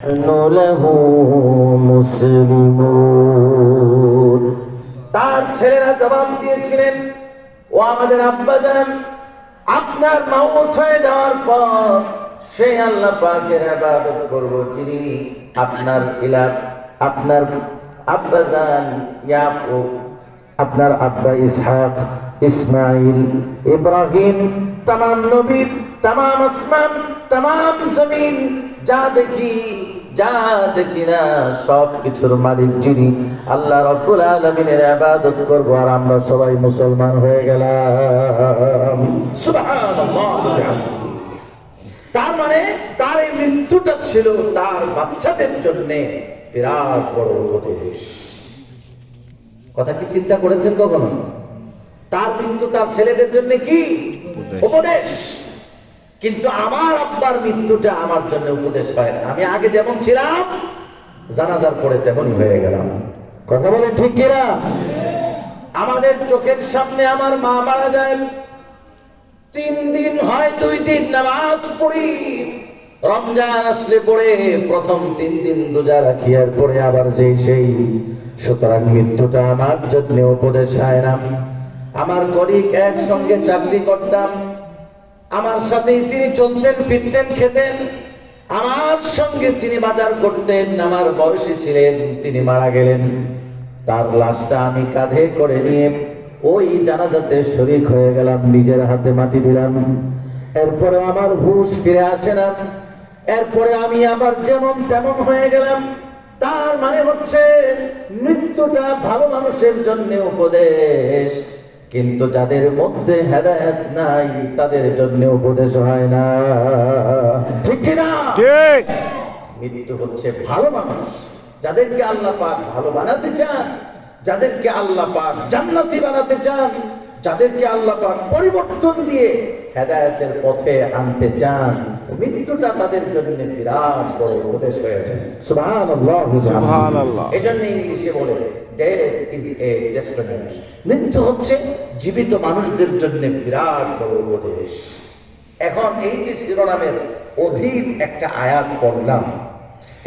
له مسلمون। তার ছেলেরা জবাব দিয়েছিলেন, ও আমাদের আব্বাজান, আপনার মাউত হয়ে যাওয়ার পর সেই আল্লাহ পাকের ইবাদত করব যিনি আপনার ইলাহ, আপনার আব্বাজান ইয়াকুব, আপনার আব্বা ইসহাক, ইসমাইল, ইব্রাহিম, तमाम নবী, तमाम আসমান, तमाम জমিন, যা দেখি যা দেখি না সব কিছুর মালিক যিনি আল্লাহ রাব্বুল আলামিনের ইবাদত করব। আর আমরা সবাই মুসলমান হয়ে গেলাম। সুবহানাল্লাহ। তার মানে তার এই মৃত্যুটা ছিল তার বাচ্চাদের জন্য বিরাট বড় উপদেশ। কথা কি চিন্তা করেছেন কখনো? তার মৃত্যু তার ছেলেদের জন্য কি উপদেশ, কিন্তু আমার আব্বার মৃত্যুটা আমার জন্য উপদেশ হয় না। আমি আগে যেমন ছিলাম জানাজার পরে তেমনই হয়ে গেলাম। কথা বলেন ঠিক কিনা? আমাদের চোখের সামনে আমার মা মারা যায়, 3 দিন হয় 2 দিন নামাজ পড়ি, রমজান আসলে পড়ে প্রথম 3 দিন রোজা রাখি, আর পরে আবার সেই। সুতরাং মৃত্যুটা আমার জন্য উপদেশ হয় না। আমার কলিগ একসঙ্গে চাকরি করতাম, আমার সাথে তিনি চলতেন ফিরতেন খেতেন, আমার সঙ্গে তিনি বাজার করতেন, আমার বয়সী ছিলেন, তিনি মারা গেলেন। তার লাশটা আমি কাঁধে করে নিয়ে ওই জানাজাতে শরীক হয়ে গেলাম, নিজের হাতে মাটি দিলাম। এরপরে আমার হুঁশ ফিরে আসে না, এরপরে আমি আবার যেমন তেমন হয়ে গেলাম। তার মানে হচ্ছে মৃত্যুটা ভালো মানুষের জন্য উপদেশ, কিন্তু যাদের মধ্যে হেদায়েত নাই তাদের জন্য উপদেশ হয় না। ঠিক কি না? ঠিক। মৃত্যু হচ্ছে ভালো মানুষ, যাদেরকে আল্লাহ পাক ভালো বানাতে চান, যাদেরকে আল্লাহ পাক জান্নাতি বানাতে চান, যাদেরকে আল্লাহ পাক পরিবর্তন দিয়ে হেদায়েতের পথে আনতে চান, মৃত্যুটা তাদের জন্য বিরাট বড় উপদেশ হয়ে যায়। সুবহানাল্লাহ, সুবহানাল্লাহ। এজন্য ইংলিশে বলে death is a destination, মৃত্যু হচ্ছে জীবিত মানুষদের জন্য বিরাট বড় উপদেশ। এখন এই যে শিরোনামের অধীন একটা আয়াত পড়লাম,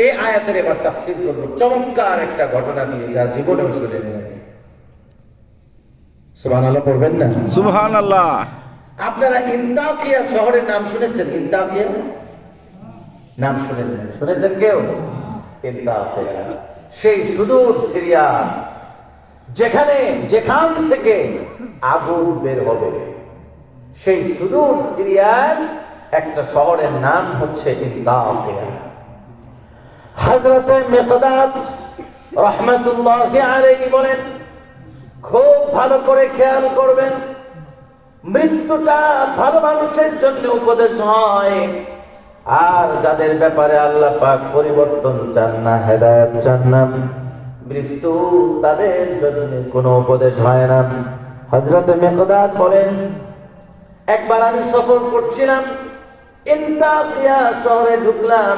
এই আয়াতের এবার তাফসীর করব চমৎকার একটা ঘটনা দিয়ে, যা জীবনেও শুনেন না। সুবহানাল্লাহ পড়বেন না? সুবহানাল্লাহ। আপনারা ইন্তাকিয়া শহরের নাম শুনেছেন? ইন্তাকিয়া নাম শুনেছেন কেউ? ইন্তাকিয়া সেই সুদূর সিরিয়া, যেখান থেকে আগুন বের হবে, সেই সুদূর সিরিয়ার একটা শহরের নাম হচ্ছে ইন্তাকিয়া। হযরতে মিকদাদ রাহমাতুল্লাহি আলাইহি বলেন, খুব ভালো করে খেয়াল করবেন, মৃত্যুটা ভালো মানুষের জন্য উপদেশ হয়, আর যাদের ব্যাপারে আল্লাহ পাক পরিবর্তন চান না, হেদায়েত চান না, মৃত্যু তাদের জন্য কোনো উপদেশ হয় না। হযরতে মিকদাদ বলেন, একবার আমি সফর করছিলাম, ইন্তাকিয়া শহরে ঢুকলাম।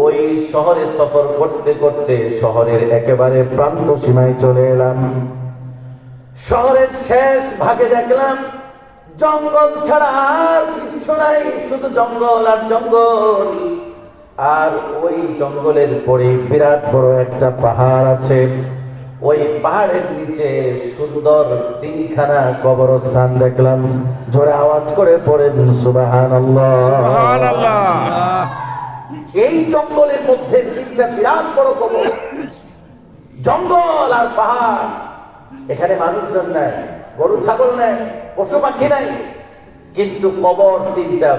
ওই শহরে সফর করতে করতে শহরের একেবারে প্রান্ত সীমায় চলে এলাম। শহরের শেষ ভাগে দেখলাম জঙ্গল ছাড়া আর কিছু নাই, শুধু জঙ্গল আর জঙ্গল। আর ওই জঙ্গলের পরে বিরাট বড় একটা পাহাড় আছে, ওই পাহাড়ের নিচে সুন্দর 3খানা কবরস্থান দেখলাম। জোরে আওয়াজ করে পড়েন সুবহানাল্লাহ, সুবহানাল্লাহ। এই জঙ্গলের মধ্যে 3টা বিরাট বড় কবর, জঙ্গল আর পাহাড়। এখানে মানুষজন নাই, গরু ছাগল নাই, পশু পাখি নাই, কিন্তু কবর 3টা